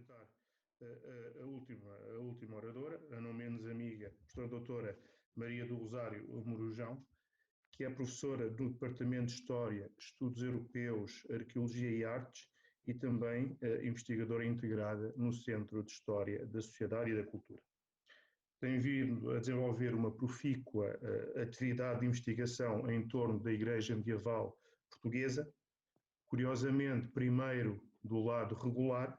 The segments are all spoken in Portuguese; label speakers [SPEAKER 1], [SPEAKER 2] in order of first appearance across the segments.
[SPEAKER 1] apresentar a última oradora, a não menos amiga, a professora doutora Maria do Rosário Morujão, que é professora do Departamento de História, Estudos Europeus, Arqueologia e Artes e também investigadora integrada no Centro de História da Sociedade e da Cultura. Tem vindo a desenvolver uma profícua atividade de investigação em torno da Igreja Medieval Portuguesa, curiosamente, primeiro do lado regular,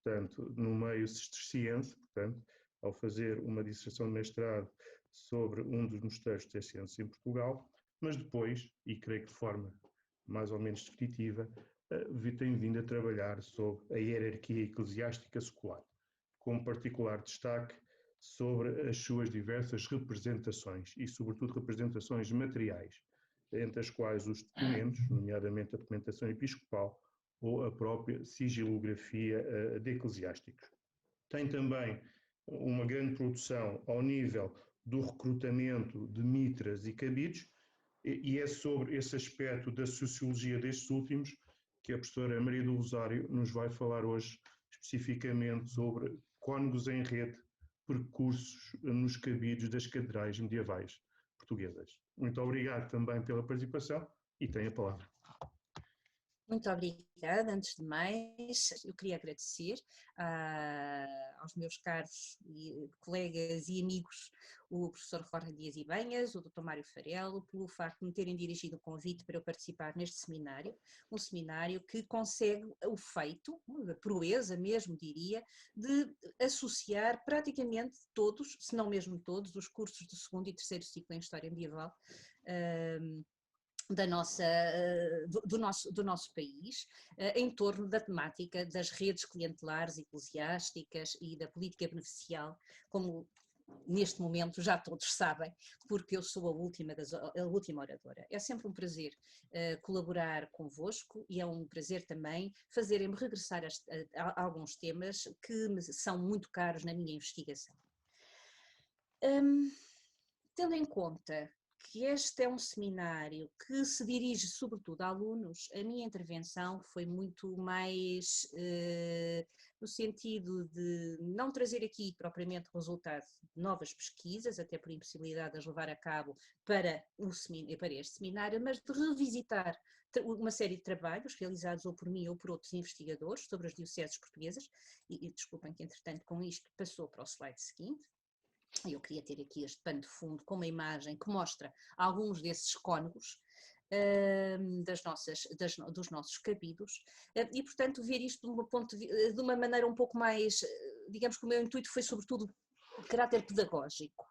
[SPEAKER 1] portanto, no meio cisterciense, portanto, ao fazer uma dissertação de mestrado sobre um dos mosteiros cistercienses em Portugal, mas depois, e creio que de forma mais ou menos definitiva, tem vindo a trabalhar sobre a hierarquia eclesiástica secular, com particular destaque sobre as suas diversas representações e, sobretudo, representações materiais, entre as quais os documentos, nomeadamente a documentação episcopal ou a própria sigilografia de eclesiásticos. Tem também uma grande produção ao nível do recrutamento de mitras e cabides, e é sobre esse aspecto da sociologia destes últimos que a professora Maria do Rosário nos vai falar hoje, especificamente sobre cônegos em rede, percursos nos cabides das catedrais medievais portuguesas. Muito obrigado também pela participação e tenho a palavra.
[SPEAKER 2] Muito obrigada. Antes de mais, eu queria agradecer aos meus caros colegas e amigos, o professor Jorge Dias Ibanhas, o Dr. Mário Farelo, pelo facto de me terem dirigido o convite para eu participar neste seminário, um seminário que consegue o feito, a proeza mesmo diria, de associar praticamente todos, se não mesmo todos, os cursos do segundo e terceiro ciclo em História Medieval, do nosso país, em torno da temática das redes clientelares eclesiásticas e da política beneficial, como neste momento já todos sabem, porque eu sou a última oradora. É sempre um prazer colaborar convosco e é um prazer também fazerem-me regressar a alguns temas que me são muito caros na minha investigação. Tendo em conta que este é um seminário que se dirige sobretudo a alunos, a minha intervenção foi muito mais no sentido de não trazer aqui propriamente o resultado de novas pesquisas, até por impossibilidade de as levar a cabo para este seminário, mas de revisitar uma série de trabalhos realizados ou por mim ou por outros investigadores sobre as dioceses portuguesas, e desculpem que entretanto com isto passou para o slide seguinte. Eu queria ter aqui este pano de fundo com uma imagem que mostra alguns desses cônegos dos nossos cabidos e, portanto, ver isto de uma maneira um pouco mais, digamos que o meu intuito foi sobretudo de caráter pedagógico,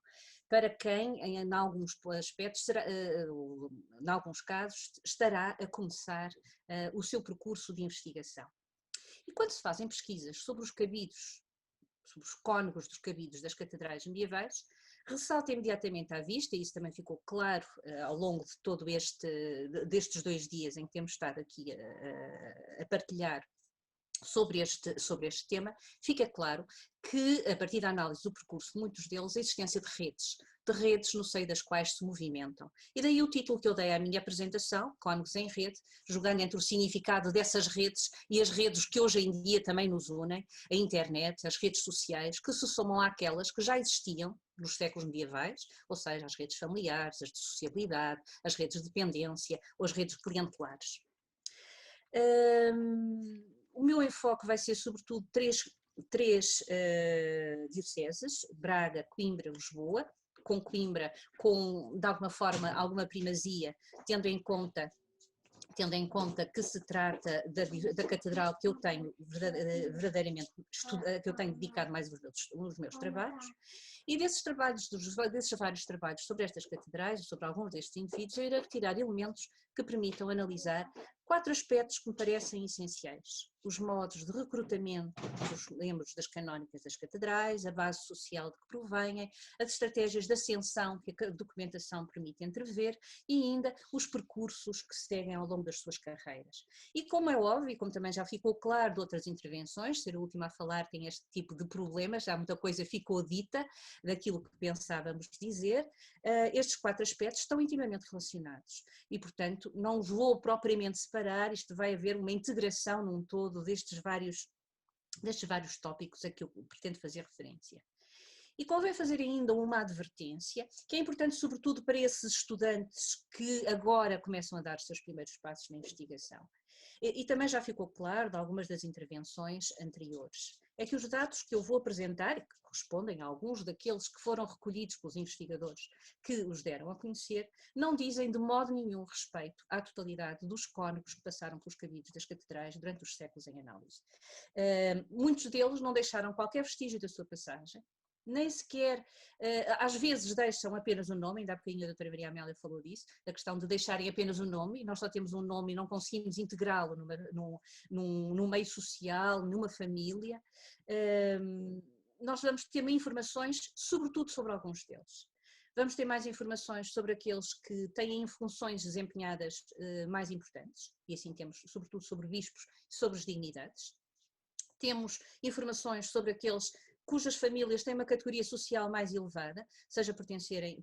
[SPEAKER 2] para quem, em alguns aspectos, em alguns casos, estará a começar o seu percurso de investigação. E quando se fazem pesquisas sobre os cabidos, sobre os cônegos dos cabidos das catedrais medievais, ressalta imediatamente à vista, e isso também ficou claro ao longo de todo destes 2 dias em que temos estado aqui a partilhar sobre este tema, fica claro que, a partir da análise do percurso de muitos deles, a existência de redes no seio das quais se movimentam. E daí o título que eu dei à minha apresentação, Cônegos em Rede, jogando entre o significado dessas redes e as redes que hoje em dia também nos unem, a internet, as redes sociais, que se somam àquelas que já existiam nos séculos medievais, ou seja, as redes familiares, as de sociabilidade, as redes de dependência ou as redes clientelares. O meu enfoque vai ser sobretudo três dioceses, Braga, Coimbra, Lisboa, com Coimbra com, de alguma forma, alguma primazia, tendo em conta que se trata da catedral que eu tenho verdadeiramente que eu tenho dedicado mais os meus trabalhos, e desses vários trabalhos sobre estas catedrais, sobre alguns destes indivíduos, eu irei retirar elementos que permitam analisar 4 aspectos que me parecem essenciais: os modos de recrutamento dos membros das canónicas das catedrais, a base social de que provêm, as estratégias de ascensão que a documentação permite entrever e ainda os percursos que seguem ao longo das suas carreiras. E como é óbvio, e como também já ficou claro de outras intervenções, ser a última a falar tem este tipo de problemas, já muita coisa ficou dita daquilo que pensávamos dizer, estes 4 aspectos estão intimamente relacionados e, portanto, não os vou propriamente separar, isto vai haver uma integração num todo destes vários destes vários tópicos a que eu pretendo fazer referência. E convém fazer ainda uma advertência, que é importante sobretudo para esses estudantes que agora começam a dar os seus primeiros passos na investigação. E também já ficou claro de algumas das intervenções anteriores, é que os dados que eu vou apresentar, e que correspondem a alguns daqueles que foram recolhidos pelos investigadores que os deram a conhecer, não dizem de modo nenhum respeito à totalidade dos cónegos que passaram pelos cabides das catedrais durante os séculos em análise. Muitos deles não deixaram qualquer vestígio da sua passagem, nem sequer, às vezes deixam apenas o nome, ainda há bocadinho a doutora Maria Amélia falou disso, da questão de deixarem apenas o nome, e nós só temos um nome e não conseguimos integrá-lo num meio social, numa família. Nós vamos ter informações, sobretudo sobre alguns deles. Vamos ter mais informações sobre aqueles que têm funções desempenhadas mais importantes, e assim temos sobretudo sobre bispos e sobre as dignidades. Temos informações sobre aqueles cujas famílias têm uma categoria social mais elevada, seja por pertencerem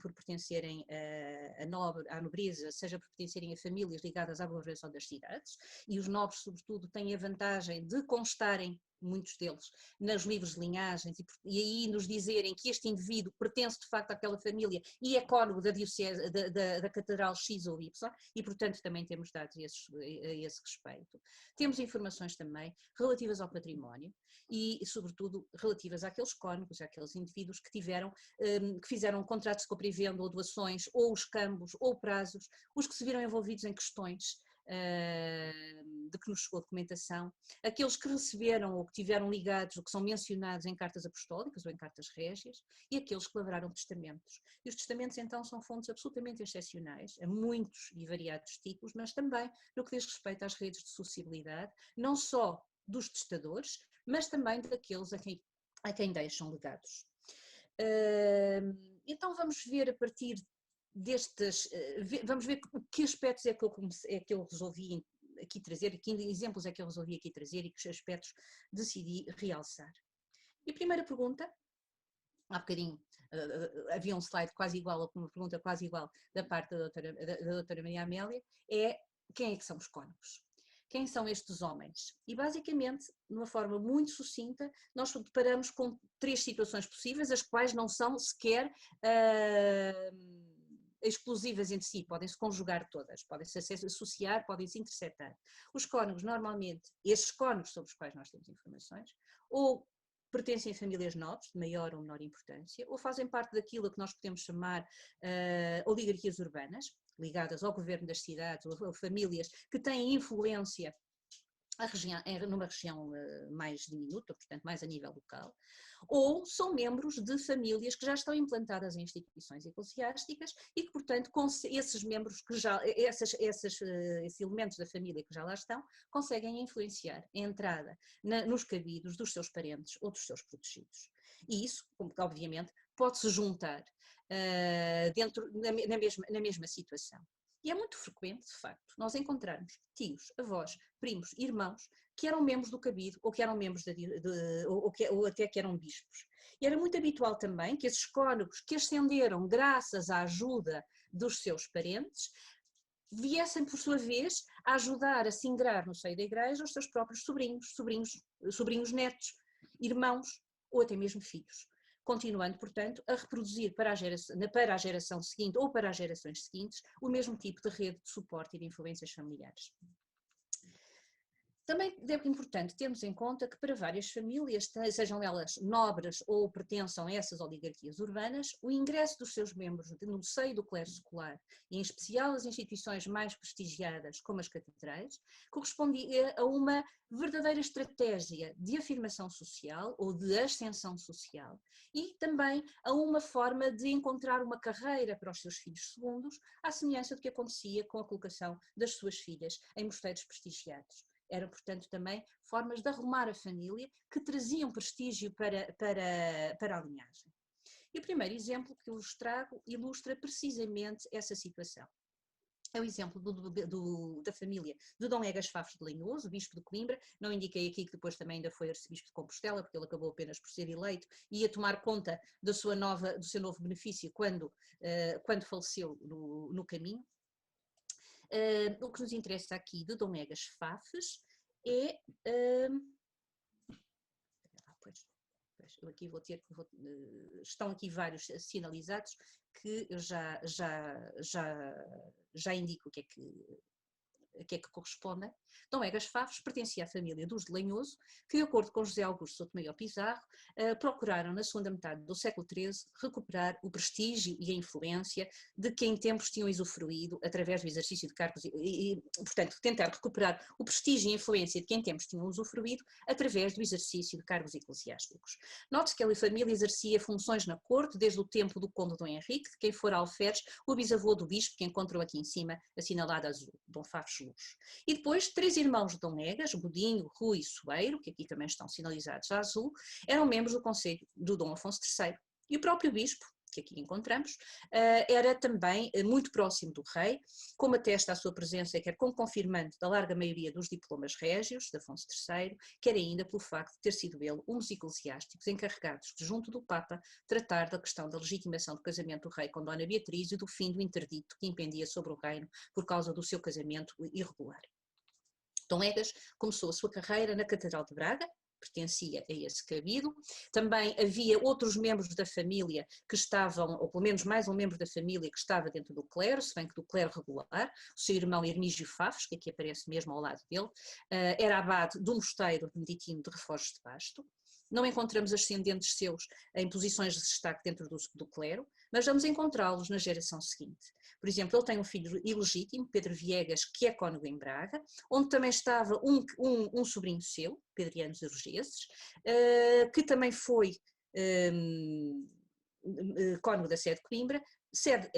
[SPEAKER 2] à nobreza, seja por pertencerem a famílias ligadas à governação das cidades, e os nobres, sobretudo, têm a vantagem de constarem, muitos deles, nos livros de linhagens, e aí nos dizerem que este indivíduo pertence de facto àquela família e é cônego da diocese, da catedral X ou Y, e portanto também temos dados a esse respeito. Temos informações também relativas ao património e sobretudo relativas àqueles cônegos, àqueles indivíduos que fizeram contratos de compra e venda ou doações, ou os cambos, ou prazos, os que se viram envolvidos em questões de que nos chegou documentação, aqueles que receberam ou que tiveram ligados ou que são mencionados em cartas apostólicas ou em cartas régias, e aqueles que lavraram testamentos. E os testamentos então são fontes absolutamente excepcionais, a muitos e variados tipos, mas também no que diz respeito às redes de sociabilidade, não só dos testadores, mas também daqueles a quem deixam legados. Então vamos ver a partir destes, vamos ver que aspectos é que eu resolvi aqui trazer, que exemplos é que eu resolvi aqui trazer e que aspectos decidi realçar. E a primeira pergunta, há bocadinho havia um slide quase igual, uma pergunta quase igual da parte da doutora Maria Amélia, é quem é que são os cônegos? Quem são estes homens? E basicamente, de uma forma muito sucinta, nós deparamos com 3 situações possíveis, as quais não são sequer exclusivas entre si, podem-se conjugar todas, podem-se associar, podem-se interceptar. Os cônegos, normalmente, esses cônegos sobre os quais nós temos informações, ou pertencem a famílias nobres, de maior ou menor importância, ou fazem parte daquilo que nós podemos chamar oligarquias urbanas, ligadas ao governo das cidades, ou famílias que têm influência numa região mais diminuta, portanto mais a nível local, ou são membros de famílias que já estão implantadas em instituições eclesiásticas e que, portanto, esses membros, esses elementos da família que já lá estão, conseguem influenciar a entrada nos cabidos dos seus parentes ou dos seus protegidos. E isso, obviamente, pode-se juntar na mesma situação. E é muito frequente, de facto, nós encontrarmos tios, avós, primos, irmãos que eram membros do cabido ou que eram membros ou até que eram bispos. E era muito habitual também que esses cônegos que ascenderam graças à ajuda dos seus parentes viessem, por sua vez, a ajudar a se ingrar no seio da igreja os seus próprios sobrinhos netos, irmãos ou até mesmo filhos, continuando, portanto, a reproduzir para a geração seguinte ou para as gerações seguintes o mesmo tipo de rede de suporte e de influências familiares. Também é importante termos em conta que para várias famílias, sejam elas nobres ou pertençam a essas oligarquias urbanas, o ingresso dos seus membros no seio do clero secular, e em especial as instituições mais prestigiadas, como as catedrais, correspondia a uma verdadeira estratégia de afirmação social ou de ascensão social e também a uma forma de encontrar uma carreira para os seus filhos segundos, à semelhança do que acontecia com a colocação das suas filhas em mosteiros prestigiados. Eram, portanto, também formas de arrumar a família que traziam prestígio para a linhagem. E o primeiro exemplo que eu vos trago ilustra precisamente essa situação. É o exemplo da família de Dom Egas Fafos de Linhoso, bispo de Coimbra. Não indiquei aqui que depois também ainda foi arcebispo de Compostela, porque ele acabou apenas por ser eleito e ia tomar conta do seu novo benefício quando faleceu no caminho. O que nos interessa aqui de Dom Egas Fafos é aqui estão aqui vários sinalizados que eu já indico o que é que correspondem. Dom Egas Favos pertencia à família dos de Lanhoso, que, de acordo com José Augusto Sotomayor Pizarro, procuraram, na segunda metade do século XIII, recuperar o prestígio e a influência de que em tempos tinham usufruído através do exercício de cargos portanto, tentar recuperar o prestígio e a influência de que em tempos tinham usufruído através do exercício de cargos eclesiásticos. Note-se que a família exercia funções na corte desde o tempo do conde Dom Henrique, de quem fora alferes o bisavô do bispo, que encontram aqui em cima, assinalado azul, Dom Favos Luz. E depois, 3 irmãos de Dom Egas, Godinho, Rui e Soeiro, que aqui também estão sinalizados a azul, eram membros do Conselho do Dom Afonso III. E o próprio bispo, que aqui encontramos, era também muito próximo do rei, como atesta a sua presença, quer como confirmante da larga maioria dos diplomas régios de Afonso III, quer ainda pelo facto de ter sido ele um dos eclesiásticos encarregados de, junto do Papa, tratar da questão da legitimação do casamento do rei com Dona Beatriz e do fim do interdito que impendia sobre o reino por causa do seu casamento irregular. Dom Egas começou a sua carreira na Catedral de Braga, pertencia a esse cabido. Também havia outros membros da família que estavam, ou pelo menos mais um membro da família que estava dentro do clero, se bem que do clero regular, o seu irmão Hermígio Favos, que aqui aparece mesmo ao lado dele, era abade do mosteiro beneditino de Reforjos de Basto. Não encontramos ascendentes seus em posições de destaque dentro do clero, mas vamos encontrá-los na geração seguinte. Por exemplo, ele tem um filho ilegítimo, Pedro Viegas, que é cônego em Braga, onde também estava um sobrinho seu, Pedriano de Urgeses, que também foi cônego da sede de Coimbra, sede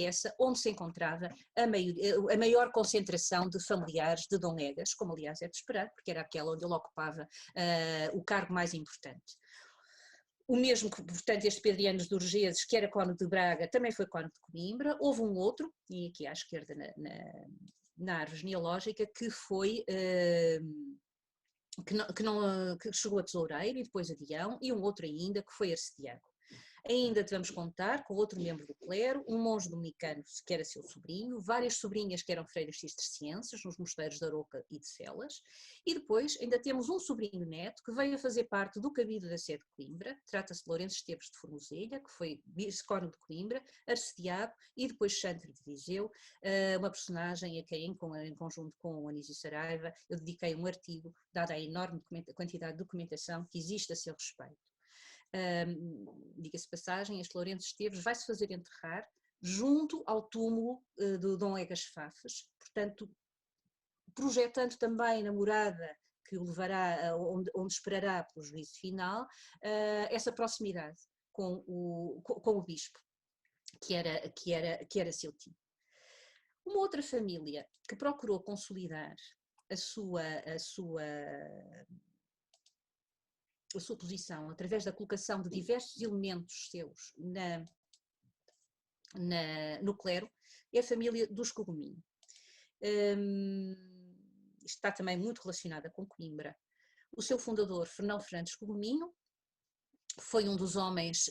[SPEAKER 2] essa onde se encontrava a maior concentração de familiares de Dom Egas, como aliás é de esperar, porque era aquela onde ele ocupava o cargo mais importante. O mesmo que, portanto, este Pedriano de Urgeses, que era cônego de Braga, também foi cônego de Coimbra. Houve um outro, e aqui à esquerda na árvore genealógica, que foi... que chegou a tesoureiro e depois a deão, e um outro ainda que foi arcediago. Ainda devemos contar com outro membro do clero, um monge dominicano que era seu sobrinho, várias sobrinhas que eram freiras cistercienses nos mosteiros de Aroca e de Celas, e depois ainda temos um sobrinho neto que veio a fazer parte do cabido da sede de Coimbra, trata-se de Lourenço Esteves de Formoselha, que foi vice-cônego de Coimbra, arcediago e depois chantre de Viseu, uma personagem a quem, em conjunto com o Anísio Saraiva, eu dediquei um artigo, dada a enorme quantidade de documentação que existe a seu respeito. Diga-se passagem, este Lourenço Esteves vai-se fazer enterrar junto ao túmulo do Dom Egas Favos, portanto, projetando também na morada que o levará, onde esperará pelo juízo final, essa proximidade com o bispo, que era seu tio. Uma outra família que procurou consolidar a sua posição através da colocação de diversos elementos seus no clero é a família dos Coguminho. Está também muito relacionada com Coimbra. O seu fundador, Fernão Fernandes Coguminho, foi um dos homens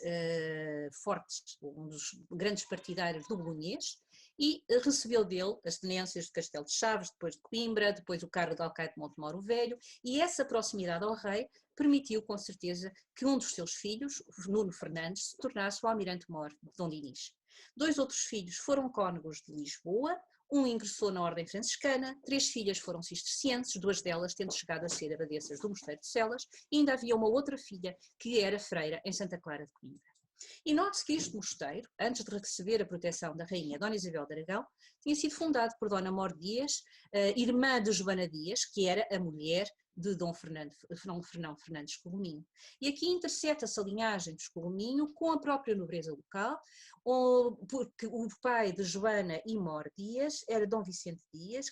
[SPEAKER 2] fortes, um dos grandes partidários do Bolonhês, e recebeu dele as tenências de Castelo de Chaves, depois de Coimbra, depois o cargo de alcaide de Montemoro Velho, e essa proximidade ao rei permitiu com certeza que um dos seus filhos, Nuno Fernandes, se tornasse o almirante-mor de Dom Dinis. 2 outros filhos foram cônegos de Lisboa, um ingressou na ordem franciscana, 3 filhas foram cistercienses, 2 delas tendo chegado a ser abadesas do mosteiro de Celas, e ainda havia uma outra filha que era freira em Santa Clara de Coimbra. E note-se que este mosteiro, antes de receber a proteção da rainha Dona Isabel de Aragão, tinha sido fundado por Dona Mor Dias, irmã de Joana Dias, que era a mulher de Dom Fernão Fernandes Coguminho. E aqui intercepta-se a linhagem dos Coguminho com a própria nobreza local, porque o pai de Joana e Mor Dias era Dom Vicente Dias,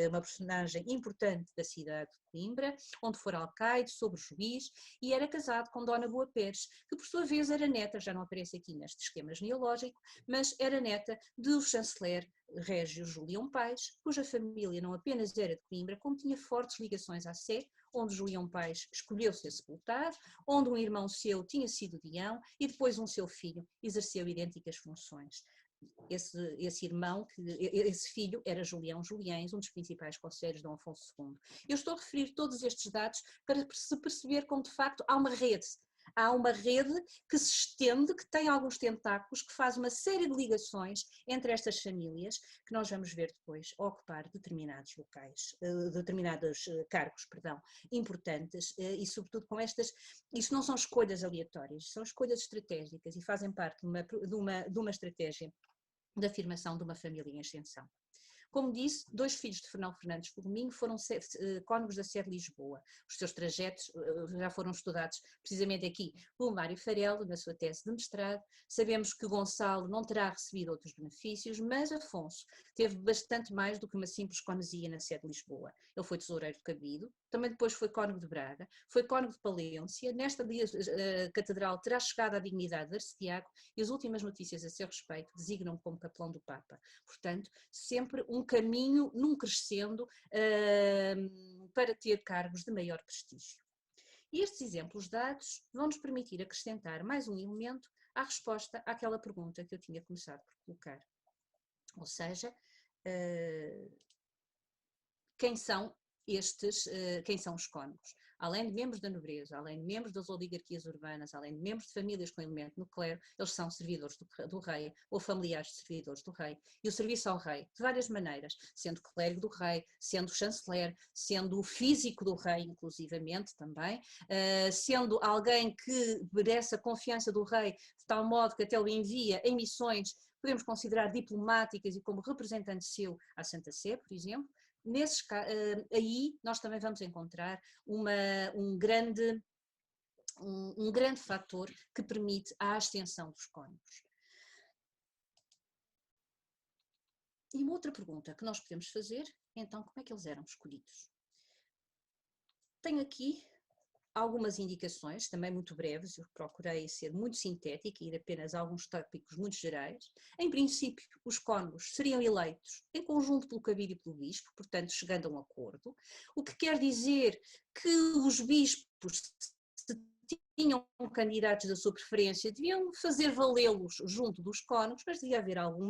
[SPEAKER 2] uma personagem importante da cidade de Coimbra, onde fora alcaide, sobre-juiz, e era casado com Dona Boa Pérez, que por sua vez era neta, já não aparece aqui neste esquema genealógico, mas era neta do chanceler Régio Julião Paes, cuja família não apenas era de Coimbra, como tinha fortes ligações à Sé, onde Julião Paes escolheu ser sepultado, onde um irmão seu tinha sido deão e depois um seu filho exerceu idênticas funções. Esse filho era Julião Juliães, um dos principais conselheiros de Dom Afonso II. Eu estou a referir todos estes dados para se perceber como de facto há uma rede, há uma rede que se estende, que tem alguns tentáculos, que faz uma série de ligações entre estas famílias, que nós vamos ver depois ocupar determinados locais, determinados cargos, perdão, importantes, e sobretudo com estas, isto não são escolhas aleatórias, são escolhas estratégicas e fazem parte de uma estratégia de afirmação de uma família em ascensão. Como disse, 2 filhos de Fernão Fernandes Fogominho foram cônegos da sede de Lisboa. Os seus trajetos já foram estudados precisamente aqui pelo Mário Farelo, na sua tese de mestrado. Sabemos que Gonçalo não terá recebido outros benefícios, mas Afonso teve bastante mais do que uma simples conesia na sede de Lisboa. Ele foi tesoureiro de Cabido, também depois foi cônego de Braga, foi cônego de Palência, nesta catedral terá chegado à dignidade de arcediaco e as últimas notícias a seu respeito designam-o como capelão do Papa. Portanto, sempre um caminho, num crescendo, para ter cargos de maior prestígio. E estes exemplos dados vão-nos permitir acrescentar mais um elemento à resposta àquela pergunta que eu tinha começado por colocar. Ou seja, quem são os cônegos? Além de membros da nobreza, além de membros das oligarquias urbanas, além de membros de famílias com elemento no clero, eles são servidores do rei ou familiares de servidores do rei. E o serviço ao rei, de várias maneiras, sendo clérigo do rei, sendo chanceler, sendo o físico do rei, inclusivamente também, sendo alguém que merece a confiança do rei, de tal modo que até o envia em missões, podemos considerar diplomáticas e como representante seu à Santa Sé, por exemplo. Aí nós também vamos encontrar um grande fator que permite a ascensão dos cônegos. E uma outra pergunta que nós podemos fazer, então, como é que eles eram escolhidos? Tenho aqui algumas indicações, também muito breves, eu procurei ser muito sintética e ir apenas a alguns tópicos muito gerais. Em princípio, os cônegos seriam eleitos em conjunto pelo cabido e pelo bispo, portanto chegando a um acordo, o que quer dizer que os bispos, se tinham candidatos da sua preferência, deviam fazer valê-los junto dos cônegos, mas devia haver algum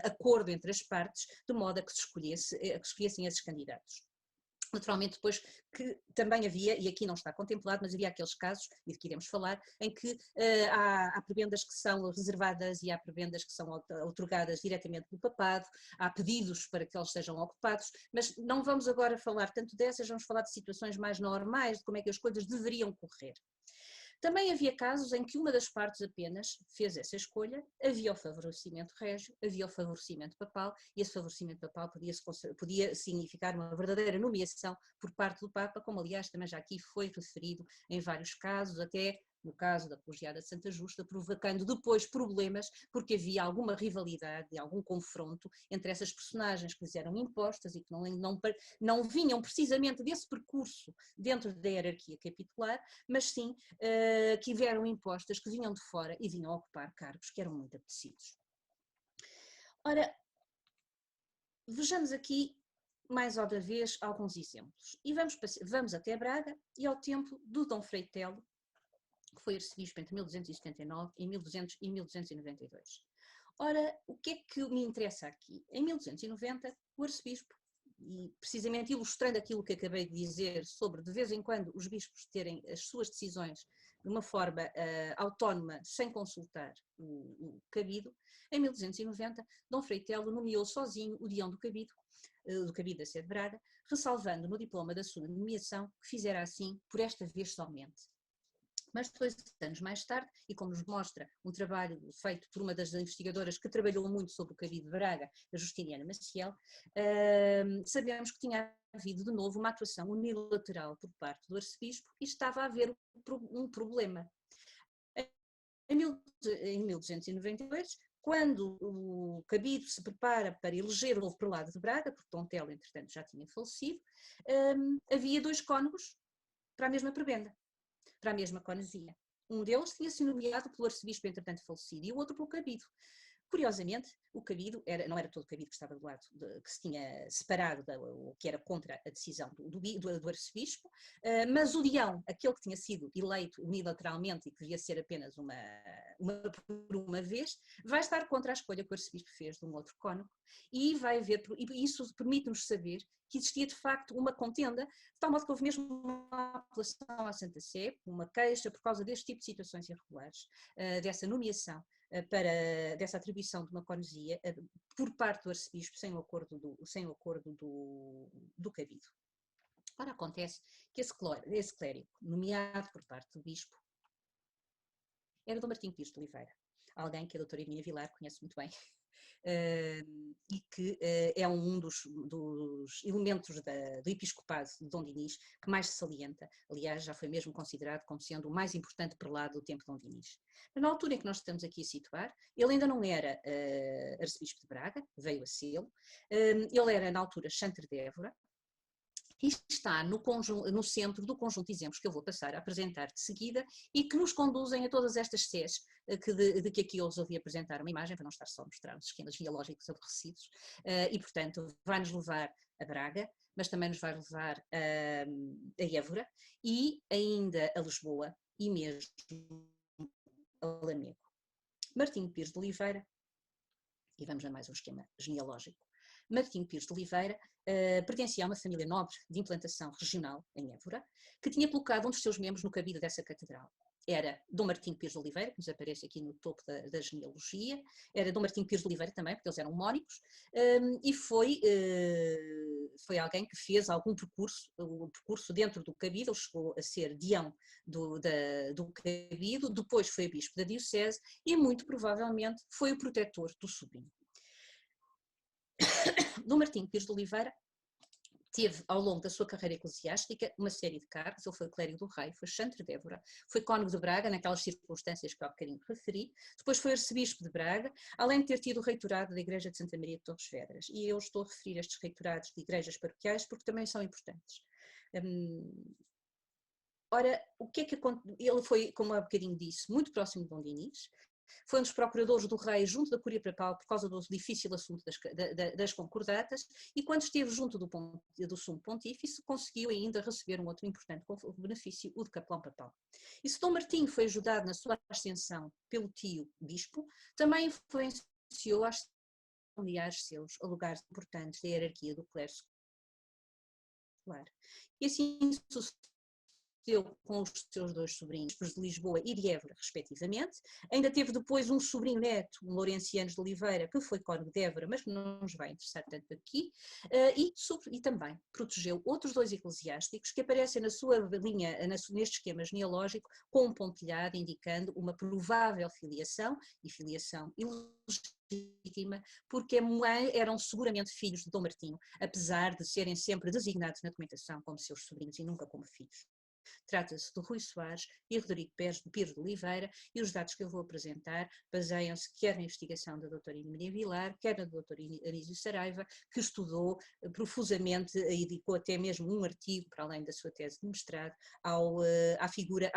[SPEAKER 2] acordo entre as partes, de modo a que se escolhessem esses candidatos. Naturalmente depois que também havia, e aqui não está contemplado, mas havia aqueles casos, e de que iremos falar, em que há prebendas que são reservadas e há prebendas que são outorgadas diretamente pelo papado, há pedidos para que eles sejam ocupados, mas não vamos agora falar tanto dessas, vamos falar de situações mais normais, de como é que as coisas deveriam correr. Também havia casos em que uma das partes apenas fez essa escolha, havia o favorecimento régio, havia o favorecimento papal, e esse favorecimento papal podia significar uma verdadeira nomeação por parte do Papa, como aliás também já aqui foi referido em vários casos, até no caso da Colegiada de Santa Justa, provocando depois problemas, porque havia alguma rivalidade e algum confronto entre essas personagens que lhes eram impostas e que não vinham precisamente desse percurso dentro da hierarquia capitular, mas sim que eram impostas, que vinham de fora e vinham ocupar cargos que eram muito apetecidos. Ora, vejamos aqui mais outra vez alguns exemplos. E vamos até Braga e ao tempo do Dom Frei Telo, que foi arcebispo entre 1279 e 1292. Ora, o que é que me interessa aqui? Em 1290, o arcebispo, e precisamente ilustrando aquilo que acabei de dizer sobre de vez em quando os bispos terem as suas decisões de uma forma autónoma, sem consultar o cabido, em 1290, Dom Frei Telo nomeou sozinho o Deão do cabido da sede de Braga, ressalvando no diploma da sua nomeação que fizera assim por esta vez somente. Mas 2 anos mais tarde, e como nos mostra um trabalho feito por uma das investigadoras que trabalhou muito sobre o cabido de Braga, a Justiniana Maciel, sabemos que tinha havido de novo uma atuação unilateral por parte do arcebispo e estava a haver um problema. Em 1292, quando o cabido se prepara para eleger o novo prelado de Braga, porque Dom Telo, entretanto, já tinha falecido, havia 2 cônegos para a mesma prebenda, para a mesma conesia. Um deles tinha sido nomeado pelo arcebispo, entretanto falecido, e o outro pelo cabido. Curiosamente, o cabido não era todo o cabido que estava do lado, que se tinha separado, ou que era contra a decisão do arcebispo, mas o deão, aquele que tinha sido eleito unilateralmente e que devia ser apenas por uma vez, vai estar contra a escolha que o arcebispo fez de um outro cônego e vai haver, e isso permite-nos saber que existia de facto uma contenda, de tal modo que houve mesmo uma apelação à Santa Sé, uma queixa por causa deste tipo de situações irregulares, dessa nomeação, dessa atribuição de uma conesia por parte do arcebispo sem o acordo do cabido. Ora, acontece que esse clérigo, nomeado por parte do bispo, era Dom Martinho Pires de Oliveira, alguém que a doutora Irmina Vilar conhece muito bem, e que é um dos elementos do episcopado de Dom Dinis que mais se salienta. Aliás, já foi mesmo considerado como sendo o mais importante prelado do tempo de Dom Dinis. Mas na altura em que nós estamos aqui a situar, ele ainda não era arcebispo de Braga, veio a sê-lo, ele era na altura chantre de Évora, e está no centro do conjunto de exemplos que eu vou passar a apresentar de seguida e que nos conduzem a todas estas sés de que aqui eu resolvi apresentar uma imagem, para não estar só a mostrar os esquemas genealógicos aborrecidos, e portanto vai-nos levar a Braga, mas também nos vai levar a Évora e ainda a Lisboa e mesmo a Lamego. Martinho Pires de Oliveira, e vamos a mais um esquema genealógico. Martinho Pires de Oliveira pertencia a uma família nobre de implantação regional em Évora, que tinha colocado um dos seus membros no cabido dessa catedral. Era Dom Martinho Pires de Oliveira, que nos aparece aqui no topo da genealogia, era Dom Martinho Pires de Oliveira também, porque eles eram homónimos, e foi alguém que fez algum percurso dentro do cabido. Ele chegou a ser deão do cabido, depois foi bispo da diocese e muito provavelmente foi o protetor do sobrinho. Dom Martinho Pires de Oliveira teve, ao longo da sua carreira eclesiástica, uma série de cargos. Ele foi clérigo do rei, foi chantre de Évora, foi cônego de Braga, naquelas circunstâncias que há bocadinho referi, depois foi arcebispo de Braga, além de ter tido o reitorado da Igreja de Santa Maria de Torres Vedras. E eu estou a referir estes reitorados de igrejas paroquiais porque também são importantes. Ora, o que é que aconteceu? Ele foi, como há bocadinho disse, muito próximo de Dom Dinis, foi um dos procuradores do rei junto da Curia Papal por causa do difícil assunto das concordatas, e quando esteve junto do Sumo Pontífice conseguiu ainda receber um outro importante benefício, o de capelão papal. E se Dom Martinho foi ajudado na sua ascensão pelo tio bispo, também influenciou a ascensão de familiares seus a lugares importantes da hierarquia do clero secular. E assim sucedeu com os seus dois sobrinhos, de Lisboa e de Évora, respectivamente. Ainda teve depois um sobrinho neto, um Laurenciano de Oliveira, que foi cônego de Évora, mas que não nos vai interessar tanto aqui, e também protegeu outros dois eclesiásticos que aparecem na sua linha, neste esquema genealógico, com um pontilhado indicando uma provável filiação, e filiação ilegítima, porque eram seguramente filhos de Dom Martinho, apesar de serem sempre designados na documentação como seus sobrinhos e nunca como filhos. Trata-se de Rui Soares e Rodrigo Pires de Oliveira, e os dados que eu vou apresentar baseiam-se quer na investigação da doutora Maria Vilar, quer na doutora Anísio Saraiva, que estudou profusamente e dedicou até mesmo um artigo, para além da sua tese de mestrado, à figura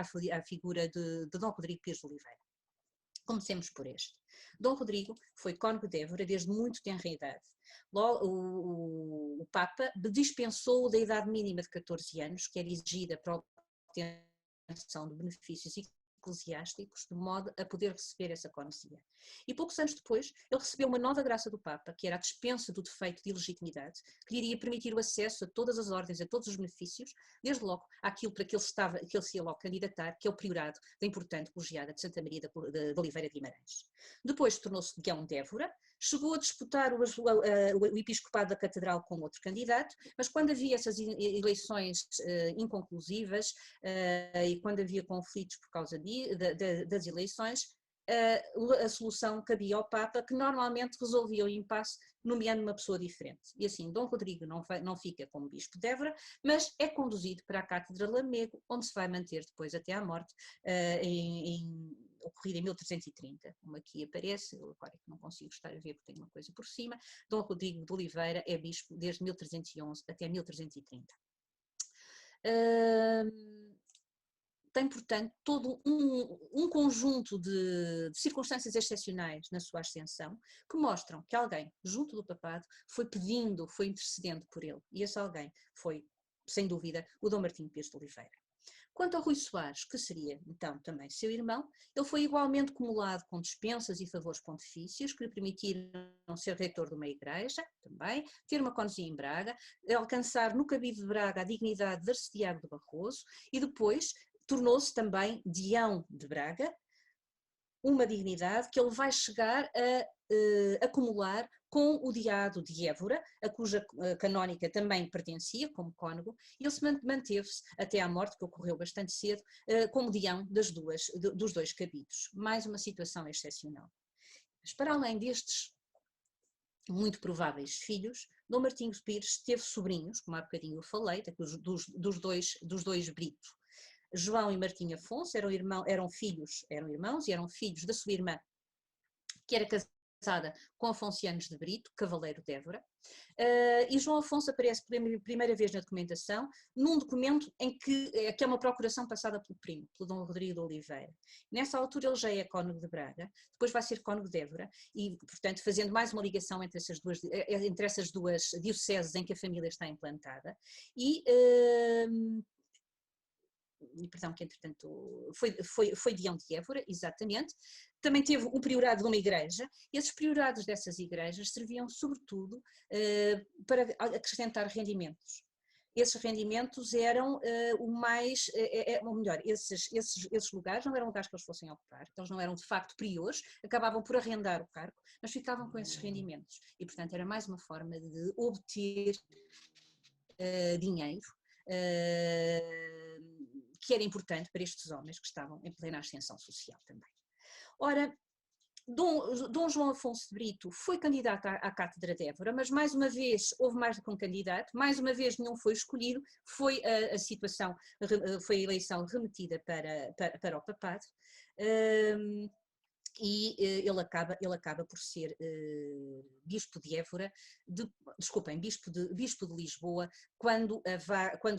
[SPEAKER 2] de Dom Rodrigo Pires de Oliveira. Comecemos por este. Dom Rodrigo foi cônego de Évora desde muito tenra idade. O Papa dispensou da idade mínima de 14 anos, que era exigida para a obtenção de benefícios eclesiásticos, de modo a poder receber essa conesia. E poucos anos depois, ele recebeu uma nova graça do Papa, que era a dispensa do defeito de ilegitimidade, que lhe iria permitir o acesso a todas as ordens, a todos os benefícios, desde logo àquilo para que ele se ia logo candidatar, que é o priorado da importante colegiada de Santa Maria de Oliveira de Guimarães. Depois tornou-se deão de Évora, chegou a disputar o episcopado da catedral com outro candidato, mas quando havia essas eleições inconclusivas e quando havia conflitos por causa das eleições, a solução cabia ao Papa, que normalmente resolvia o impasse nomeando uma pessoa diferente. E assim, Dom Rodrigo não fica como bispo de Évora, mas é conduzido para a Cátedra de Lamego, onde se vai manter depois até à morte, ocorrida em 1330, como aqui aparece. Eu agora que não consigo estar a ver porque tenho uma coisa por cima. Dom Rodrigo de Oliveira é bispo desde 1311 até 1330. Tem, portanto, todo um conjunto de circunstâncias excepcionais na sua ascensão que mostram que alguém, junto do papado, foi pedindo, foi intercedendo por ele. E esse alguém foi, sem dúvida, o Dom Martinho Pires de Oliveira. Quanto ao Rui Soares, que seria então também seu irmão, ele foi igualmente cumulado com dispensas e favores pontifícios que lhe permitiram ser reitor de uma igreja, também, ter uma conzia em Braga, alcançar no cabido de Braga a dignidade de arcediago de Barroso e depois tornou-se também deão de Braga, uma dignidade que ele vai chegar a acumular com o Diado de Évora, a cuja canónica também pertencia como cônego, e ele se manteve-se até à morte, que ocorreu bastante cedo, como deão dos dois cabidos. Mais uma situação excepcional. Mas para além destes muito prováveis filhos, Dom Martinho Pires teve sobrinhos, como há bocadinho eu falei, dos dois Brito. João e Martim Afonso eram irmãos e eram filhos da sua irmã, que era casada com Afoncianos de Brito, cavaleiro de Évora, e João Afonso aparece pela primeira vez na documentação, num documento que é uma procuração passada pelo primo, pelo Dom Rodrigo de Oliveira. Nessa altura ele já é cônego de Braga, depois vai ser cônego de Évora, e portanto fazendo mais uma ligação entre essas duas dioceses em que a família está implantada, perdão, que entretanto foi deão de Évora, exatamente, também teve o priorado de uma igreja, e esses priorados dessas igrejas serviam sobretudo para acrescentar rendimentos. Esses rendimentos eram ou melhor, esses lugares não eram lugares que eles fossem ocupar, eles não eram de facto priores, acabavam por arrendar o cargo, mas ficavam com esses rendimentos, e portanto era mais uma forma de obter dinheiro, que era importante para estes homens que estavam em plena ascensão social também. Ora, Dom João Afonso de Brito foi candidato à Cátedra de Évora, mas mais uma vez houve mais do que um candidato, mais uma vez nenhum foi escolhido, foi a eleição remetida para o papado, e ele acaba por ser bispo de Évora, bispo de Lisboa, quando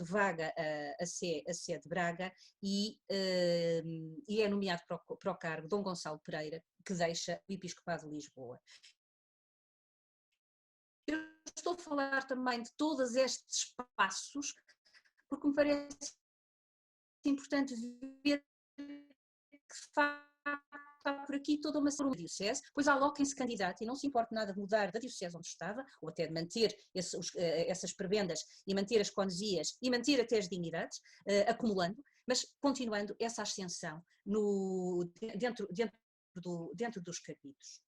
[SPEAKER 2] vaga a Sé de Braga, e é nomeado para o cargo Dom Gonçalo Pereira, que deixa o episcopado de Lisboa. Eu estou a falar também de todos estes passos, porque me parece importante ver que está por aqui toda uma diocese, pois há logo quem se candidata e não se importa nada de mudar da diocese onde estava, ou até de manter essas prebendas e manter as conzias e manter até as dignidades, acumulando, mas continuando essa ascensão dentro dos cabidos.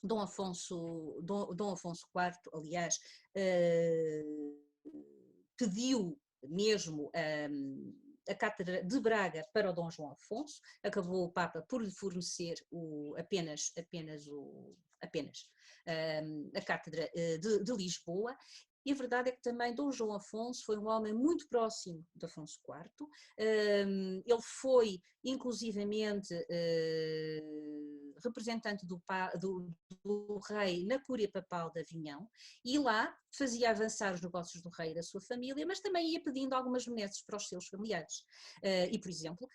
[SPEAKER 2] Dom Afonso IV, aliás, pediu mesmo a Cátedra de Braga para o Dom João Afonso, acabou o Papa por lhe fornecer apenas a Cátedra de Lisboa, e a verdade é que também Dom João Afonso foi um homem muito próximo de Afonso IV, ele foi inclusivamente representante do rei na Cúria Papal de Avinhão, e lá fazia avançar os negócios do rei e da sua família, mas também ia pedindo algumas benesses para os seus familiares. E, por exemplo,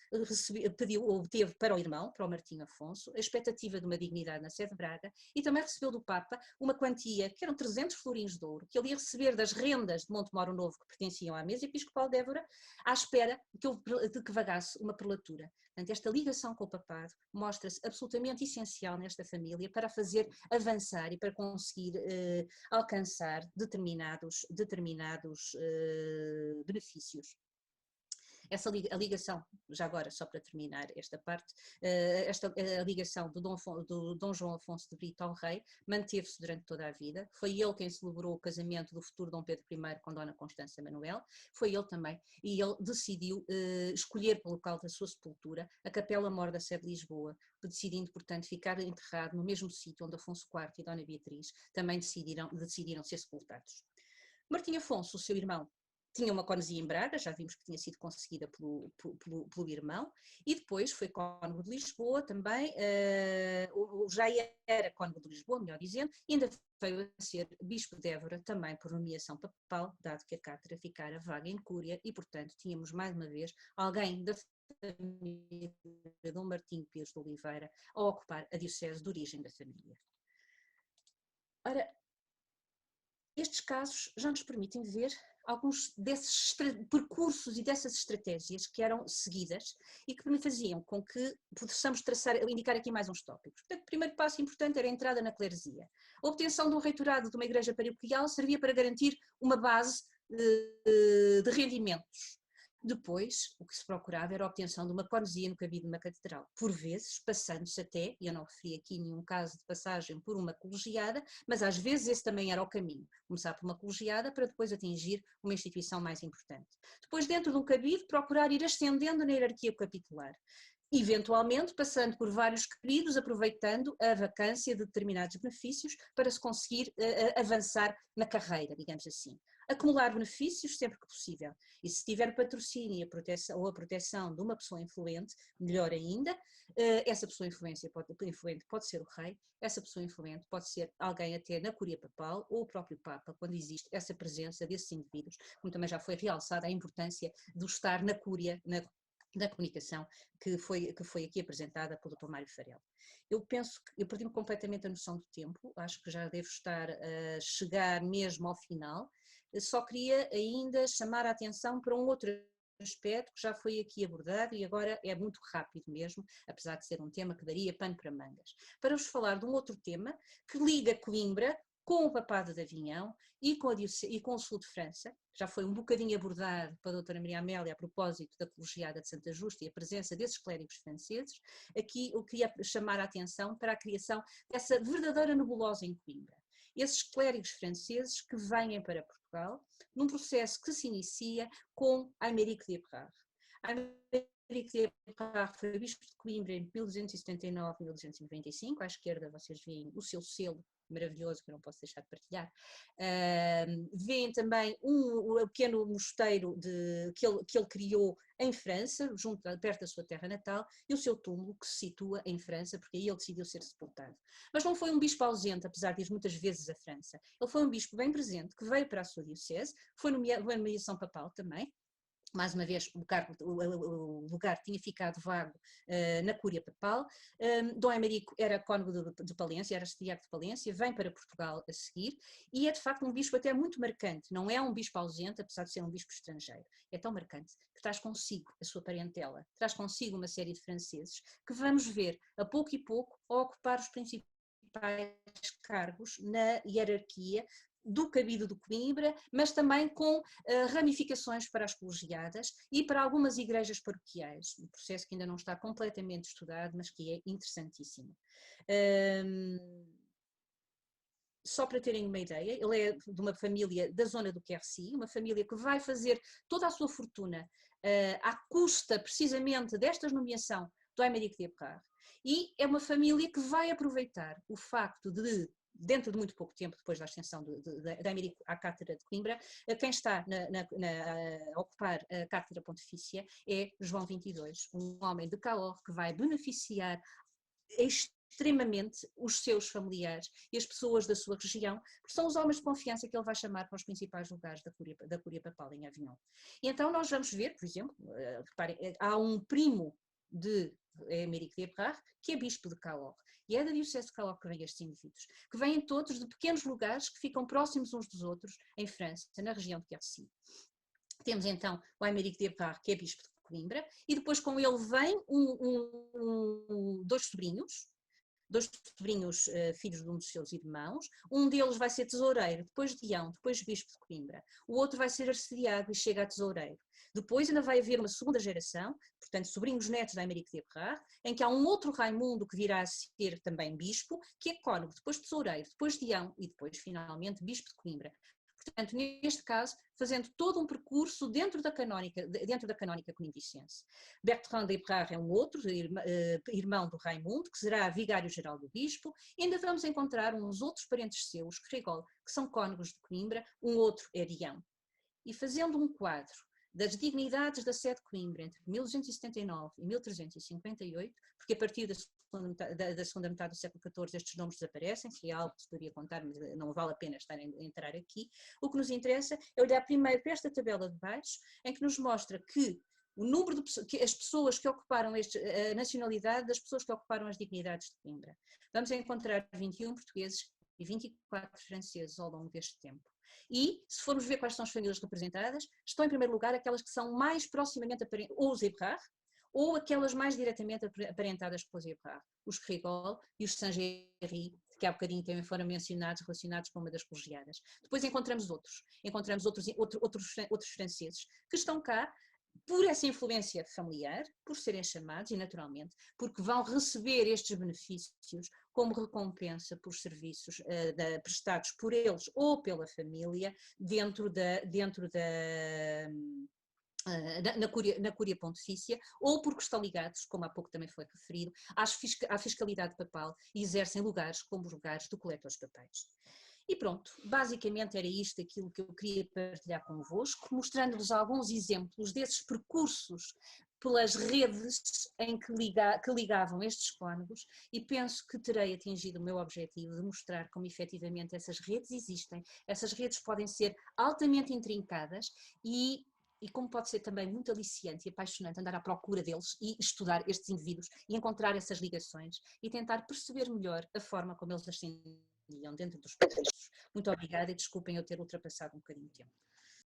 [SPEAKER 2] obteve para o irmão, para o Martim Afonso, a expectativa de uma dignidade na Sé de Braga, e também recebeu do Papa uma quantia, que eram 300 florins de ouro, que ele ia receber das rendas de Montemoro Novo, que pertenciam à mesa episcopal de Évora, à espera de que vagasse uma prelatura. Portanto, esta ligação com o papado mostra-se absolutamente essencial nesta família para fazer avançar e para conseguir alcançar determinados benefícios. A ligação, já agora, só para terminar esta parte, a ligação do Dom João Afonso de Brito ao rei manteve-se durante toda a vida. Foi ele quem celebrou o casamento do futuro Dom Pedro I com Dona Constança Manuel, foi ele também, e ele decidiu escolher para o local da sua sepultura a Capela Mor da Sé de Lisboa, decidindo, portanto, ficar enterrado no mesmo sítio onde Afonso IV e Dona Beatriz também decidiram ser sepultados. Martim Afonso, o seu irmão, tinha uma conzia em Braga, já vimos que tinha sido conseguida pelo irmão, e depois foi cônego de Lisboa também, já era cônego de Lisboa, melhor dizendo, e ainda veio a ser bispo de Évora também por nomeação papal, dado que a cátedra ficara vaga em Cúria, e portanto tínhamos mais uma vez alguém da família de Dom Martinho Pires de Oliveira a ocupar a diocese de origem da família. Ora, estes casos já nos permitem ver alguns desses percursos e dessas estratégias que eram seguidas e que me faziam com que possamos indicar aqui mais uns tópicos. Portanto, o primeiro passo importante era a entrada na cleresia. A obtenção de um reitorado de uma igreja paroquial servia para garantir uma base de rendimentos. Depois, o que se procurava era a obtenção de uma conosia no cabido de uma catedral, por vezes passando-se até, e eu não referi aqui nenhum caso de passagem por uma colegiada, mas às vezes esse também era o caminho, começar por uma colegiada para depois atingir uma instituição mais importante. Depois, dentro de um cabido, procurar ir ascendendo na hierarquia capitular, eventualmente passando por vários cabidos, aproveitando a vacância de determinados benefícios para se conseguir avançar na carreira, digamos assim. Acumular benefícios sempre que possível. E se tiver patrocínio ou a proteção de uma pessoa influente, melhor ainda. Essa pessoa influente pode ser o rei, essa pessoa influente pode ser alguém até na Cúria Papal ou o próprio Papa, quando existe essa presença desses indivíduos, como também já foi realçada a importância do estar na Cúria, da comunicação que foi aqui apresentada pelo Dr. Mário Farel. Eu penso que eu perdi-me completamente a noção do tempo, acho que já devo estar a chegar mesmo ao final. Só queria ainda chamar a atenção para um outro aspecto que já foi aqui abordado e agora é muito rápido mesmo, apesar de ser um tema que daria pano para mangas. Para vos falar de um outro tema que liga Coimbra com o Papado de Avignon e com o sul de França, que já foi um bocadinho abordado pela doutora Maria Amélia a propósito da Colegiada de Santa Justa e a presença desses clérigos franceses. Aqui eu queria chamar a atenção para a criação dessa verdadeira nebulosa em Coimbra. Esses clérigos franceses que vêm para Portugal, num processo que se inicia com Aymeric de Ebrard. Aymeric de Ebrard foi bispo de Coimbra em 1279 e 1295, à esquerda vocês veem o seu selo maravilhoso, que eu não posso deixar de partilhar. Veem também um pequeno mosteiro que ele criou em França, perto da sua terra natal, e o seu túmulo que se situa em França, porque aí ele decidiu ser sepultado. Mas não foi um bispo ausente, apesar de ir muitas vezes à França. Ele foi um bispo bem presente, que veio para a sua diocese, foi nomeação papal também. Mais uma vez, o lugar tinha ficado vago na Cúria Papal. Dom Aymerico era cônego de Palência, era arcediaco de Palência, vem para Portugal a seguir e é de facto um bispo até muito marcante, não é um bispo ausente, apesar de ser um bispo estrangeiro. É tão marcante que traz consigo a sua parentela, traz consigo uma série de franceses que vamos ver a pouco e pouco a ocupar os principais cargos na hierarquia do cabido de Coimbra, mas também com ramificações para as colegiadas e para algumas igrejas paroquiais, um processo que ainda não está completamente estudado, mas que é interessantíssimo. Só para terem uma ideia, ele é de uma família da zona do Quercy, uma família que vai fazer toda a sua fortuna à custa precisamente desta nomeação do Aymeric de Ebrard, e é uma família que vai aproveitar o facto de, dentro de muito pouco tempo, depois da ascensão de Aymerico à cátedra de Coimbra, quem está a ocupar a cátedra pontifícia é João XXII, um homem de Cahors que vai beneficiar extremamente os seus familiares e as pessoas da sua região, que são os homens de confiança que ele vai chamar para os principais lugares da Cúria Papal em Avignon. E então nós vamos ver, por exemplo, reparem, há um primo de Aymeric de Ebrard, que é bispo de Cahors, e é da diocese de Cahors que vêm estes indivíduos, que vêm todos de pequenos lugares que ficam próximos uns dos outros em França, na região de Quercy. Temos então o Aymeric de Ebrard, que é bispo de Coimbra, e depois com ele vem dois sobrinhos, filhos de um dos seus irmãos. Um deles vai ser tesoureiro, depois deão, depois bispo de Coimbra. O outro vai ser arcediago e chega a tesoureiro. Depois ainda vai haver uma segunda geração, portanto sobrinhos netos da Aymeric de Ebrard, em que há um outro Raimundo que virá a ser também bispo, que é cônego, depois tesoureiro, depois deão e depois finalmente bispo de Coimbra. Portanto, neste caso, fazendo todo um percurso dentro da canónica coimbricense. Bertrand de Ebrard é um outro, irmão do Raimundo, que será vigário-geral do bispo, e ainda vamos encontrar uns outros parentes seus, que são cônegos de Coimbra, um outro é deão. E fazendo um quadro das dignidades da sede de Coimbra entre 1279 e 1358, porque a partir da segunda metade do século XIV estes nomes desaparecem, se é algo que se poderia contar, mas não vale a pena entrar aqui. O que nos interessa é olhar primeiro para esta tabela de baixo, em que nos mostra que o número de as pessoas que ocuparam a nacionalidade das pessoas que ocuparam as dignidades de Coimbra. Vamos encontrar 21 portugueses e 24 franceses ao longo deste tempo. E, se formos ver quais são as famílias representadas, estão em primeiro lugar aquelas que são mais proximamente ou os Ebrard, ou aquelas mais diretamente aparentadas pelos Ebrard, os Rigol e os Saint-Géry, que há bocadinho também foram mencionados, relacionados com uma das colegiadas. Depois encontramos outros franceses que estão cá por essa influência familiar, por serem chamados, e naturalmente, porque vão receber estes benefícios como recompensa por serviços prestados por eles ou pela família na Cúria Pontifícia, ou porque estão ligados, como há pouco também foi referido, à fiscalidade papal e exercem lugares como os lugares de coletores papais. E pronto, basicamente era isto aquilo que eu queria partilhar convosco, mostrando-vos alguns exemplos desses percursos pelas redes que ligavam estes cônegos, e penso que terei atingido o meu objetivo de mostrar como efetivamente essas redes existem, essas redes podem ser altamente intrincadas e como pode ser também muito aliciante e apaixonante andar à procura deles e estudar estes indivíduos e encontrar essas ligações e tentar perceber melhor a forma como eles ascendiam dentro dos processos. Muito obrigada e desculpem eu ter ultrapassado um bocadinho o tempo.